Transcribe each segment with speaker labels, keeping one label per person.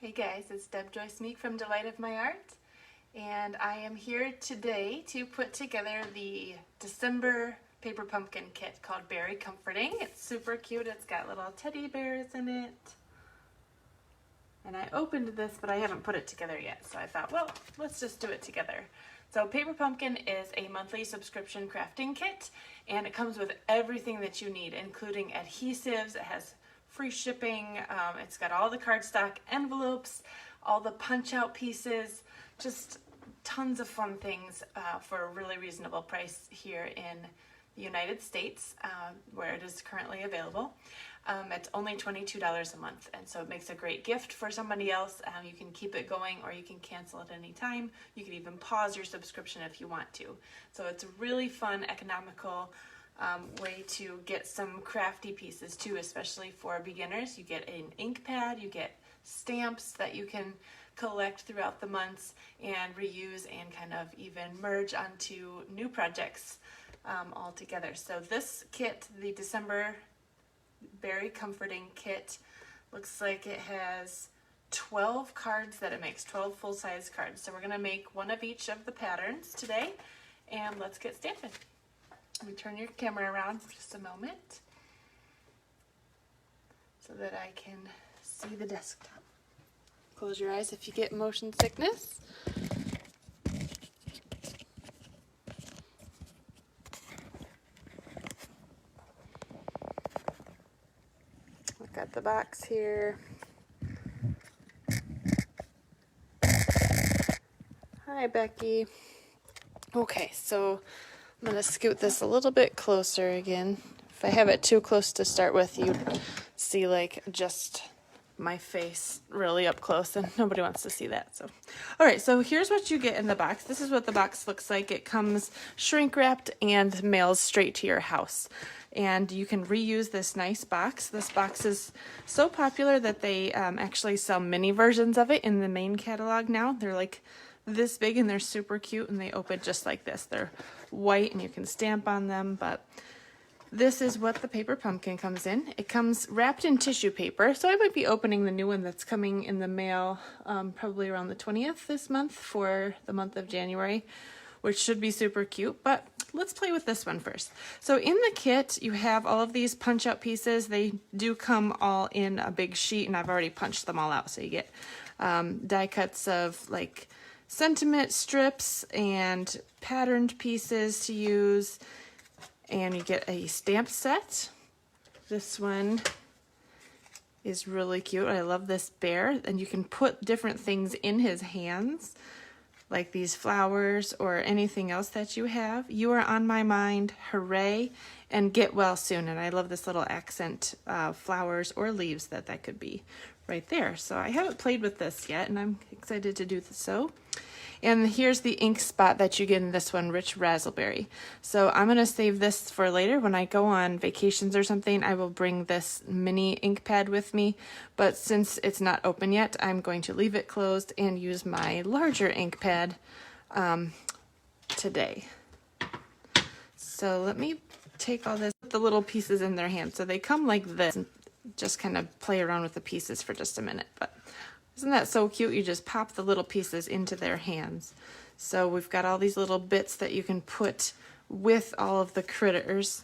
Speaker 1: Hey guys, it's Deb Joyce Meek from Delight of My Art, and I am here today to put together the December paper pumpkin kit called Beary Comforting. It's super cute. It's got little teddy bears in it. And I opened this, but I haven't put it together yet, so I thought, well, let's just do it together. So Paper Pumpkin is a monthly subscription crafting kit, and it comes with everything that you need, including adhesives. It has free shipping. It's got all the cardstock envelopes, all the punch-out pieces, just tons of fun things for a really reasonable price here in the United States, where it is currently available. It's only $22 a month, and so it makes a great gift for somebody else. You can keep it going, or you can cancel at any time. You can even pause your subscription if you want to. So it's a really fun, economical way to get some crafty pieces too, especially for beginners. You get an ink pad, you get stamps that you can collect throughout the months and reuse and kind of even merge onto new projects all together. So this kit, the December Beary Comforting kit, looks like it has 12 cards that it makes, 12 full-size cards. So we're going to make one of each of the patterns today, and let's get stamping. Let me turn your camera around for just a moment so that I can see the desktop. Close your eyes if you get motion sickness. I've got the box here. Hi, Becky. Okay, so I'm going to scoot this a little bit closer again. If I have it too close to start with, you'd see like just my face really up close, and nobody wants to see that. So, all right, so here's what you get in the box. This is what the box looks like. It comes shrink wrapped and mails straight to your house. And you can reuse this nice box. This box is so popular that they actually sell mini versions of it in the main catalog now. They're like this big and they're super cute, and they open just like this. They're white and you can stamp on them, but this is what the paper pumpkin comes in. It comes wrapped in tissue paper, so I might be opening the new one that's coming in the mail probably around the 20th this month for the month of January, which should be super cute, but let's play with this one first. So in the kit, you have all of these punch-out pieces. They do come all in a big sheet, and I've already punched them all out, so you get die cuts of like sentiment strips and patterned pieces to use, and you get a stamp set. This one is really cute. I love this bear, and you can put different things in his hands, like these flowers or anything else that you have. You are on my mind, hooray, and get well soon. And I love this little accent flowers or leaves that could be right there. So I haven't played with this yet, and I'm excited to do so. And here's the ink spot that you get in this one, Rich Razzleberry. So I'm going to save this for later. When I go on vacations or something, I will bring this mini ink pad with me. But since it's not open yet, I'm going to leave it closed and use my larger ink pad today. So let me take all this, put the little pieces in their hands. So they come like this, and just kind of play around with the pieces for just a minute. But isn't that so cute? You just pop the little pieces into their hands. So we've got all these little bits that you can put with all of the critters.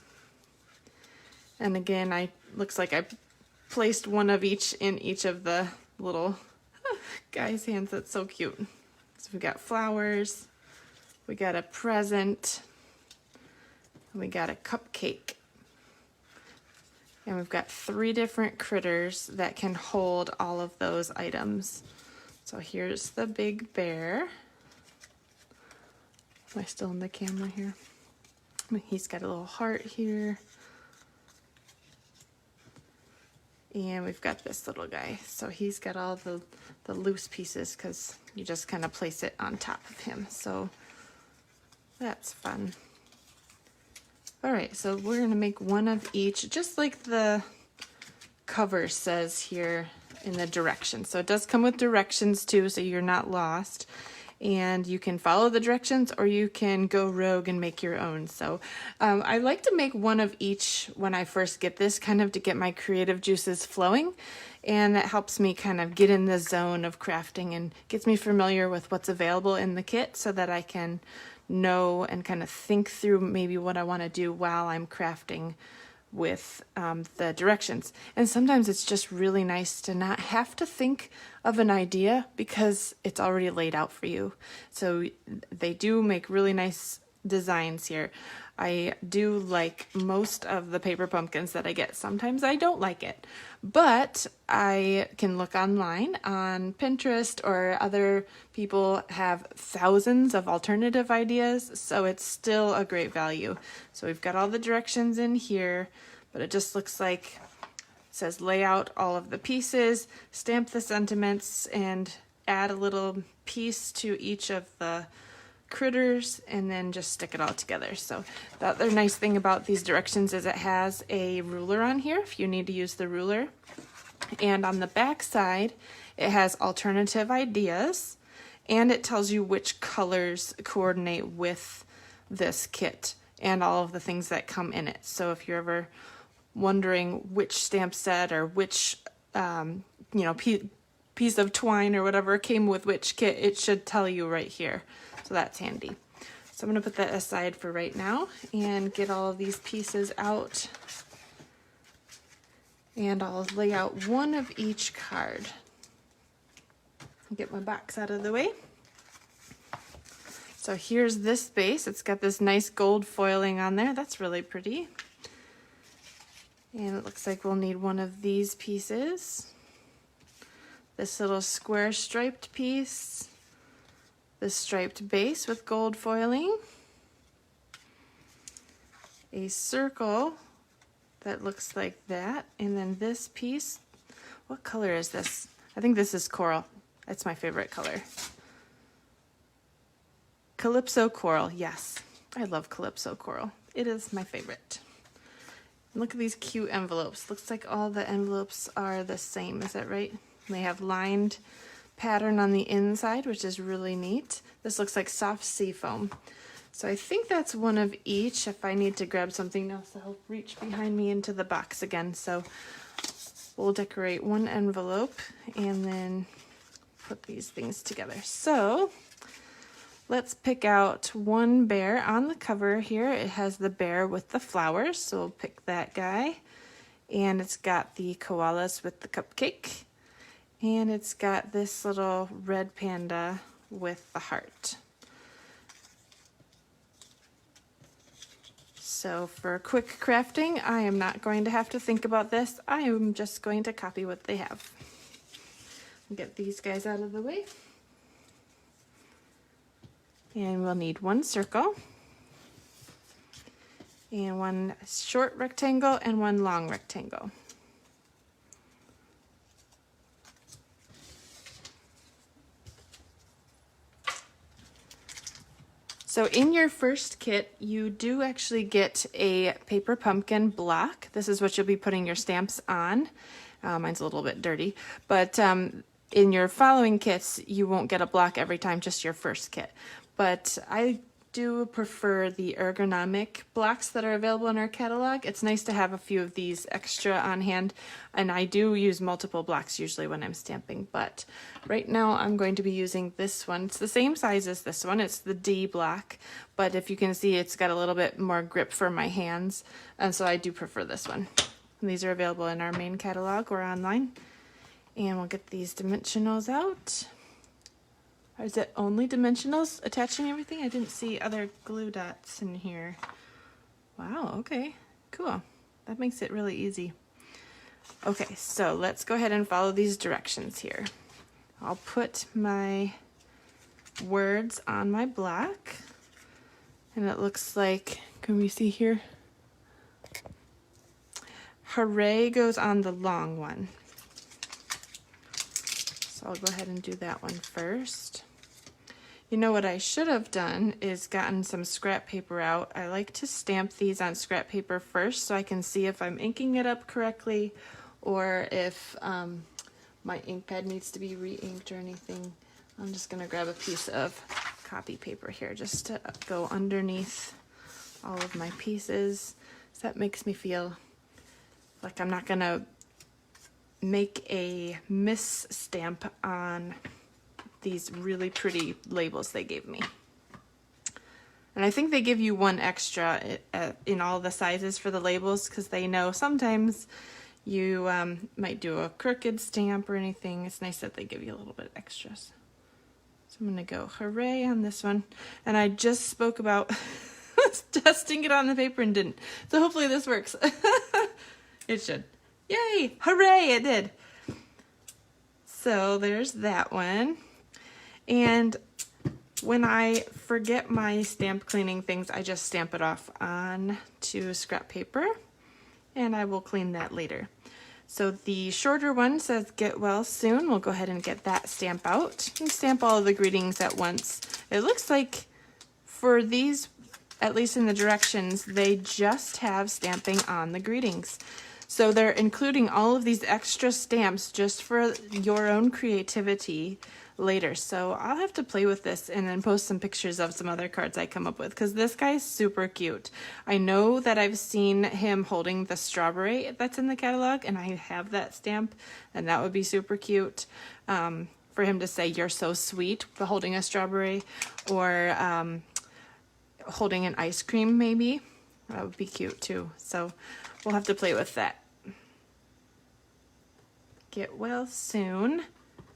Speaker 1: And again, looks like I placed one of each in each of the little guys' hands. That's so cute. So we've got flowers, we got a present, and we got a cupcake. And we've got 3 different critters that can hold all of those items. So here's the big bear. Am I still in the camera here? He's got a little heart here. And we've got this little guy. So he's got all the loose pieces because you just kind of place it on top of him. So that's fun. All right, so we're gonna make one of each, just like the cover says here in the directions. So it does come with directions too, so you're not lost. and you can follow the directions or you can go rogue and make your own. So I like to make one of each when I first get this, kind of to get my creative juices flowing, and that helps me kind of get in the zone of crafting and gets me familiar with what's available in the kit so that I can know and kind of think through maybe what I want to do while I'm crafting with the directions. And sometimes it's just really nice to not have to think of an idea because it's already laid out for you. So they do make really nice designs here. I do like most of the paper pumpkins that I get. Sometimes I don't like it, but I can look online on Pinterest, or other people have thousands of alternative ideas, so it's still a great value. So we've got all the directions in here, but it just looks like it says lay out all of the pieces, stamp the sentiments, and add a little piece to each of the critters, and then just stick it all together. So the other nice thing about these directions is it has a ruler on here if you need to use the ruler, and on the back side it has alternative ideas, and it tells you which colors coordinate with this kit and all of the things that come in it. So if you're ever wondering which stamp set or which piece of twine or whatever came with which kit, it should tell you right here. So that's handy. So I'm going to put that aside for right now and get all of these pieces out. And I'll lay out one of each card. Get my box out of the way. So here's this base. It's got this nice gold foiling on there. That's really pretty. And it looks like we'll need one of these pieces. This little square striped piece. The striped base with gold foiling, a circle that looks like that, and then this piece. What color is this? I think this is coral. That's my favorite color. Calypso coral, yes. I love Calypso coral. It is my favorite. And look at these cute envelopes. Looks like all the envelopes are the same, is that right? They have lined pattern on the inside, which is really neat. This looks like soft sea foam. So I think that's one of each. If I need to grab something else, I'll reach behind me into the box again. So we'll decorate one envelope and then put these things together. So let's pick out one bear on the cover here. It has the bear with the flowers, so we'll pick that guy. And it's got the koalas with the cupcake. And it's got this little red panda with the heart. So for quick crafting, I am not going to have to think about this. I am just going to copy what they have. Get these guys out of the way. And we'll need one circle, and one short rectangle, and one long rectangle. So in your first kit, you do actually get a paper pumpkin block. This is what you'll be putting your stamps on. Mine's a little bit dirty, but in your following kits, you won't get a block every time, just your first kit. But I do prefer the ergonomic blocks that are available in our catalog. It's nice to have a few of these extra on hand, and I do use multiple blocks usually when I'm stamping, but right now I'm going to be using this one. It's the same size as this one. It's the D block, but if you can see, it's got a little bit more grip for my hands, and so I do prefer this one. And these are available in our main catalog or online. And we'll get these dimensionals out. Or is it only dimensionals attaching everything? I didn't see other glue dots in here. Wow, okay, cool. That makes it really easy. Okay, so let's go ahead and follow these directions here. I'll put my words on my block, and it looks like, can we see here? Hooray goes on the long one. So I'll go ahead and do that one first. You know what I should have done is gotten some scrap paper out. I like to stamp these on scrap paper first so I can see if I'm inking it up correctly, or if my ink pad needs to be re-inked or anything I'm just gonna grab a piece of copy paper here just to go underneath all of my pieces. So that makes me feel like I'm not gonna make a misstamp on these really pretty labels they gave me. And I think they give you one extra in all the sizes for the labels because they know sometimes you might do a crooked stamp or anything. It's nice that they give you a little bit extras. So I'm gonna go hooray on this one. And I just spoke about testing it on the paper and didn't. So hopefully this works. It should. Yay! Hooray! It did. So there's that one. And when I forget my stamp cleaning things, I just stamp it off on to scrap paper, and I will clean that later. So the shorter one says get well soon. We'll go ahead and get that stamp out and stamp all of the greetings at once. It looks like for these, at least in the directions, they just have stamping on the greetings. So they're including all of these extra stamps just for your own creativity later. So I'll have to play with this and then post some pictures of some other cards I come up with because this guy's super cute. I know that I've seen him holding the strawberry that's in the catalog, and I have that stamp, and that would be super cute for him to say you're so sweet for holding a strawberry, or holding an ice cream maybe. That would be cute too. So we'll have to play with that. Get well soon.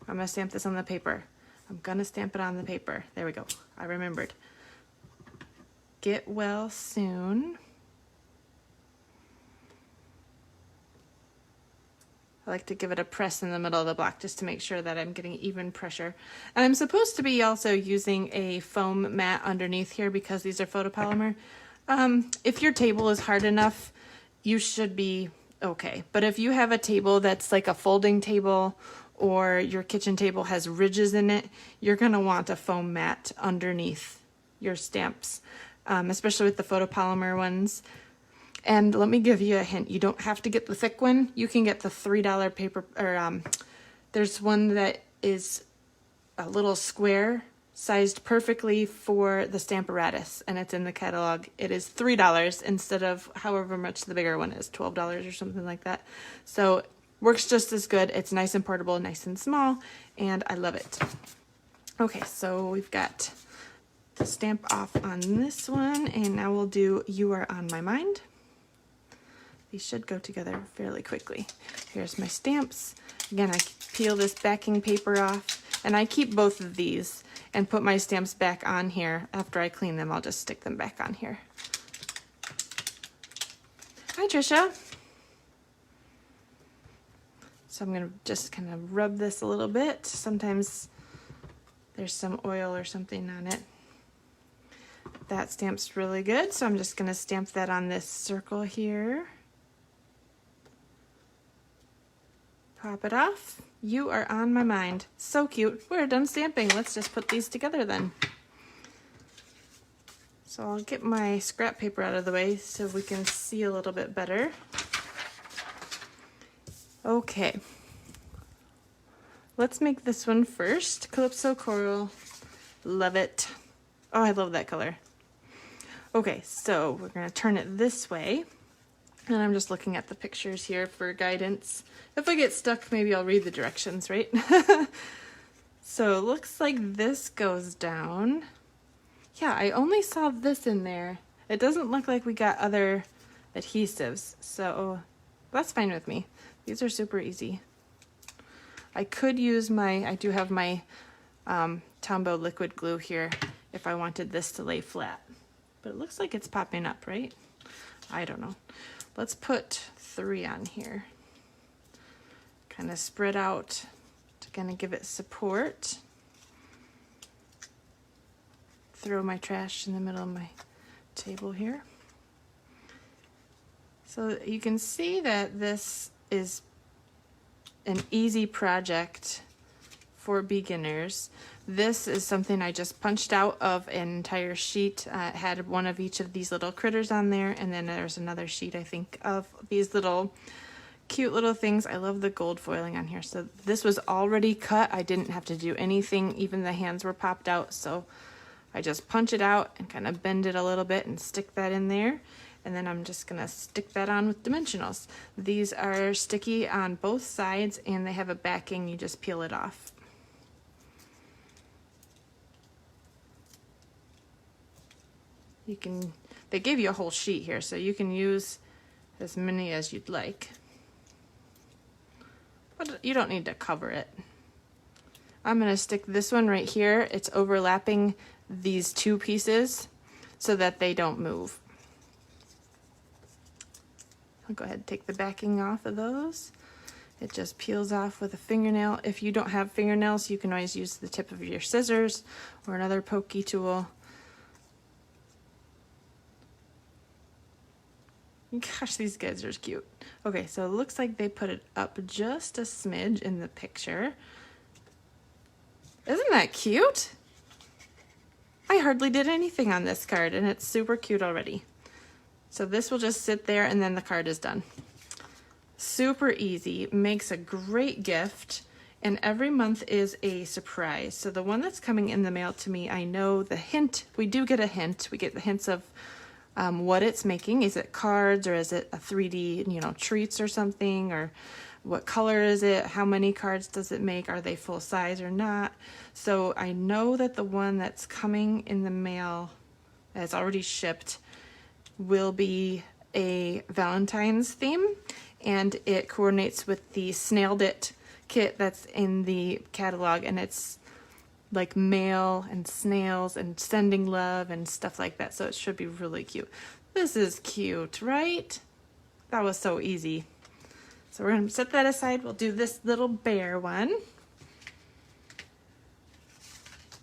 Speaker 1: I'm gonna stamp this on the paper. I'm gonna stamp it on the paper. There we go. I remembered. Get well soon. I like to give it a press in the middle of the block just to make sure that I'm getting even pressure. And I'm supposed to be also using a foam mat underneath here because these are photopolymer. If your table is hard enough, you should be okay. But if you have a table that's like a folding table, or your kitchen table has ridges in it, you're gonna want a foam mat underneath your stamps, especially with the photopolymer ones. And let me give you a hint, you don't have to get the thick one. You can get the $3 paper, or there's one that is a little square, sized perfectly for the Stamparatus, and it's in the catalog. It is $3 instead of however much the bigger one is, $12 or something like that. So works just as good. It's nice and portable, nice and small, and I love it. Okay, so we've got the stamp off on this one, and now we'll do You Are On My Mind. These should go together fairly quickly. Here's my stamps. Again, I peel this backing paper off, and I keep both of these and put my stamps back on here. After I clean them, I'll just stick them back on here. Hi, Trisha. So I'm gonna just kind of rub this a little bit. Sometimes there's some oil or something on it. That stamp's really good, so I'm just gonna stamp that on this circle here. Pop it off. You Are On My Mind. So cute. We're done stamping. Let's just put these together then. So I'll get my scrap paper out of the way so we can see a little bit better. Okay. Let's make this one first. Calypso Coral. Love it. Oh, I love that color. Okay, so we're going to turn it this way. And I'm just looking at the pictures here for guidance. If I get stuck, maybe I'll read the directions, right? So it looks like this goes down. Yeah, I only saw this in there. It doesn't look like we got other adhesives, so that's fine with me. These are super easy. I could use I do have my Tombow liquid glue here if I wanted this to lay flat. But it looks like it's popping up, right? I don't know. Let's put 3 on here. Kind of spread out to kind of give it support. Throw my trash in the middle of my table here. So you can see that this is an easy project for beginners. This is something I just punched out of an entire sheet. It had one of each of these little critters on there, and then there's another sheet, I think, of these little cute little things. I love the gold foiling on here. So this was already cut. I didn't have to do anything. Even the hands were popped out. So I just punch it out and kind of bend it a little bit and stick that in there. And then I'm just gonna stick that on with dimensionals. These are sticky on both sides and they have a backing. You just peel it off. You can, they gave you a whole sheet here, so you can use as many as you'd like. But you don't need to cover it. I'm gonna stick this one right here. It's overlapping these two pieces so that they don't move. I'll go ahead and take the backing off of those. It just peels off with a fingernail. If you don't have fingernails, you can always use the tip of your scissors or another pokey tool. Gosh, these guys are cute. Okay, so it looks like they put it up just a smidge in the picture. Isn't that cute? I hardly did anything on this card and it's super cute already. So this will just sit there and then the card is done. Super easy, makes a great gift, and every month is a surprise. So the one that's coming in the mail to me, I know the hint, we do get a hint. We get the hints of what it's making. Is it cards or is it a 3D, you know, treats or something? Or what color is it? How many cards does it make? Are they full size or not? So I know that the one that's coming in the mail, that's already shipped, will be a Valentine's theme, and it coordinates with the Snailed It kit that's in the catalog, and it's like mail and snails and sending love and stuff like that, so it should be really cute. This is cute, right? That was so easy. So we're gonna set that aside. We'll do this little bear one.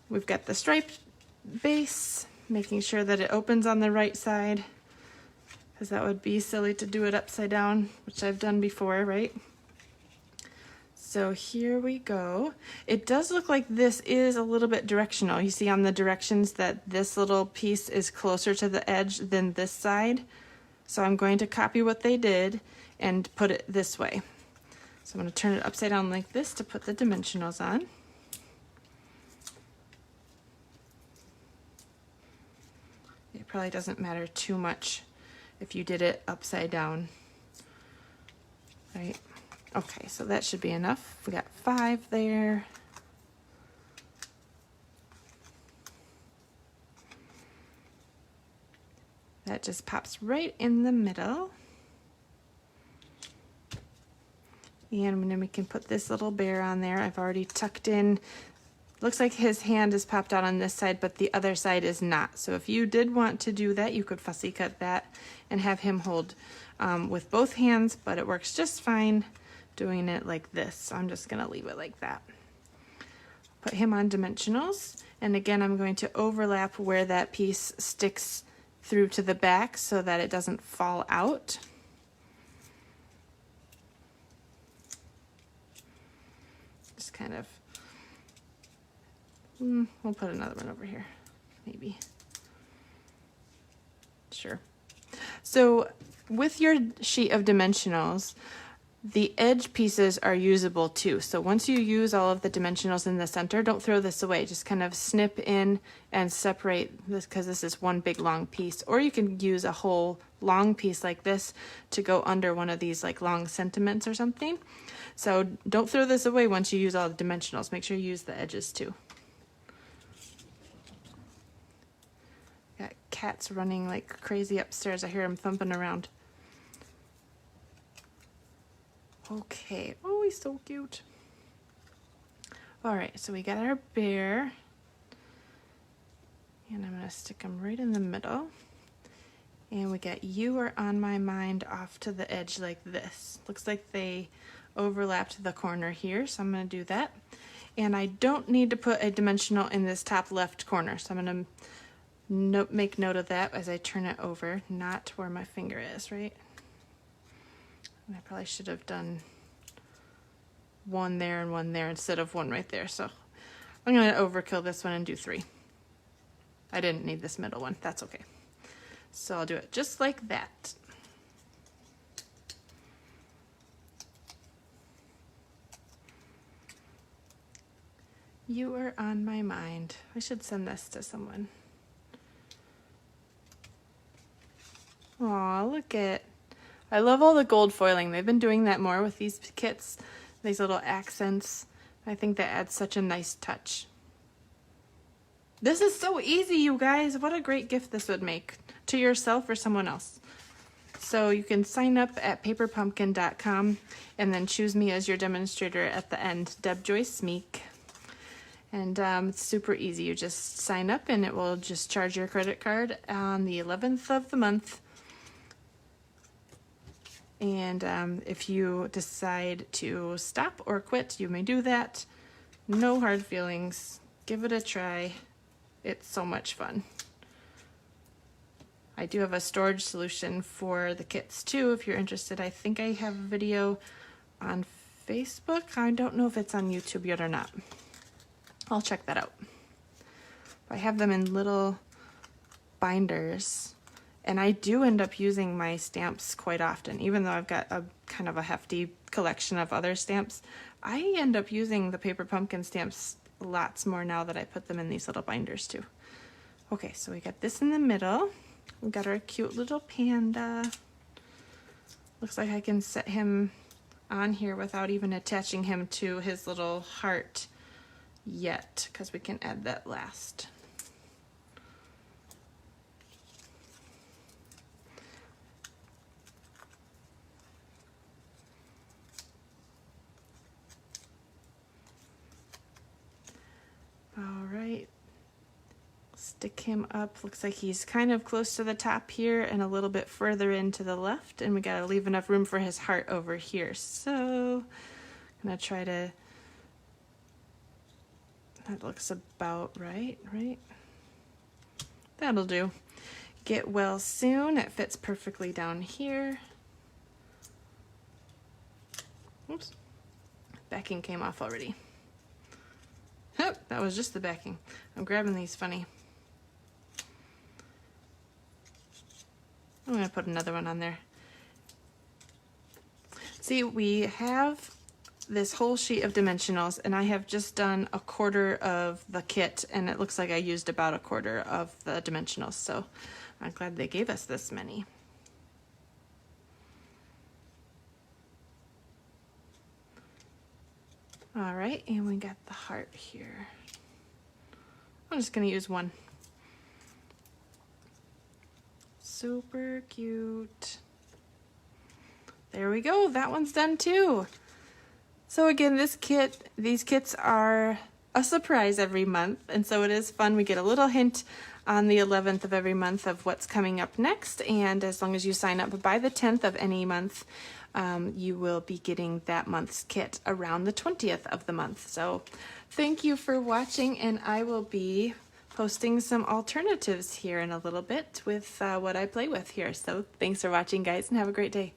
Speaker 1: We've got the striped base, making sure that it opens on the right side, because that would be silly to do it upside down, which I've done before, right? So here we go. It does look like this is a little bit directional. You see on the directions that this little piece is closer to the edge than this side. So I'm going to copy what they did and put it this way. So I'm going to turn it upside down like this to put the dimensionals on. It probably doesn't matter too much if you did it upside down, right? Okay, so that should be enough. We got 5 there. That just pops right in the middle. And then we can put this little bear on there. I've already tucked in. Looks like his hand is popped out on this side, but the other side is not. So if you did want to do that, you could fussy cut that and have him hold with both hands, but it works just fine doing it like this. So I'm just gonna leave it like that. Put him on dimensionals. And again, I'm going to overlap where that piece sticks through to the back so that it doesn't fall out. Just kind of, we'll put another one over here, maybe. Sure. So with your sheet of dimensionals, the edge pieces are usable too. So once you use all of the dimensionals in the center, don't throw this away. Just kind of snip in and separate this, because this is one big long piece. Or you can use a whole long piece like this to go under one of these like long sentiments or something. So don't throw this away once you use all the dimensionals. Make sure you use the edges too. Got cats running like crazy upstairs. I hear them thumping around. Okay, oh, he's so cute. All right, so we got our bear. And I'm gonna stick him right in the middle. And we got "You Are on My Mind" off to the edge like this. Looks like they overlapped the corner here, so I'm gonna do that. And I don't need to put a dimensional in this top left corner, so I'm gonna make note of that as I turn it over, not where my finger is, right? And I probably should have done one there and one there instead of one right there. So I'm going to overkill this one and do 3. I didn't need this middle one. That's okay. So I'll do it just like that. You are on my mind. I should send this to someone. Aw, look at, I love all the gold foiling. They've been doing that more with these kits, these little accents. I think that adds such a nice touch. This is so easy, you guys. What a great gift this would make to yourself or someone else. So you can sign up at paperpumpkin.com and then choose me as your demonstrator at the end, Deb Joyce Meek. And it's super easy. You just sign up and it will just charge your credit card on the 11th of the month. And if you decide to stop or quit, you may do that. No hard feelings. Give it a try. It's so much fun. I do have a storage solution for the kits too, if you're interested. I think I have a video on Facebook. I don't know if it's on YouTube yet or not. I'll check that out. I have them in little binders, and I do end up using my stamps quite often. Even though I've got a kind of a hefty collection of other stamps, I end up using the Paper Pumpkin stamps lots more now that I put them in these little binders too. Okay, so we got this in the middle. We got our cute little panda. Looks like I can set him on here without even attaching him to his little heart yet, because we can add that last. All right, stick him up. Looks like he's kind of close to the top here and a little bit further into the left, and we gotta leave enough room for his heart over here. So I'm gonna try to, that looks about right? That'll do. Get well soon. It fits perfectly down here. Oops, backing came off already. Oh, that was just the backing. I'm grabbing these funny. I'm gonna put another one on there. See, we have this whole sheet of dimensionals, and I have just done a quarter of the kit, and it looks like I used about a quarter of the dimensionals, so I'm glad they gave us this many. All right, and we got the heart here. I'm just gonna use one. Super cute. There we go, that one's done too. So again, these kits are a surprise every month, and so it is fun. We get a little hint on the 11th of every month of what's coming up next, and as long as you sign up by the 10th of any month, you will be getting that month's kit around the 20th of the month. So thank you for watching, and I will be posting some alternatives here in a little bit with what I play with here. So thanks for watching, guys, and have a great day.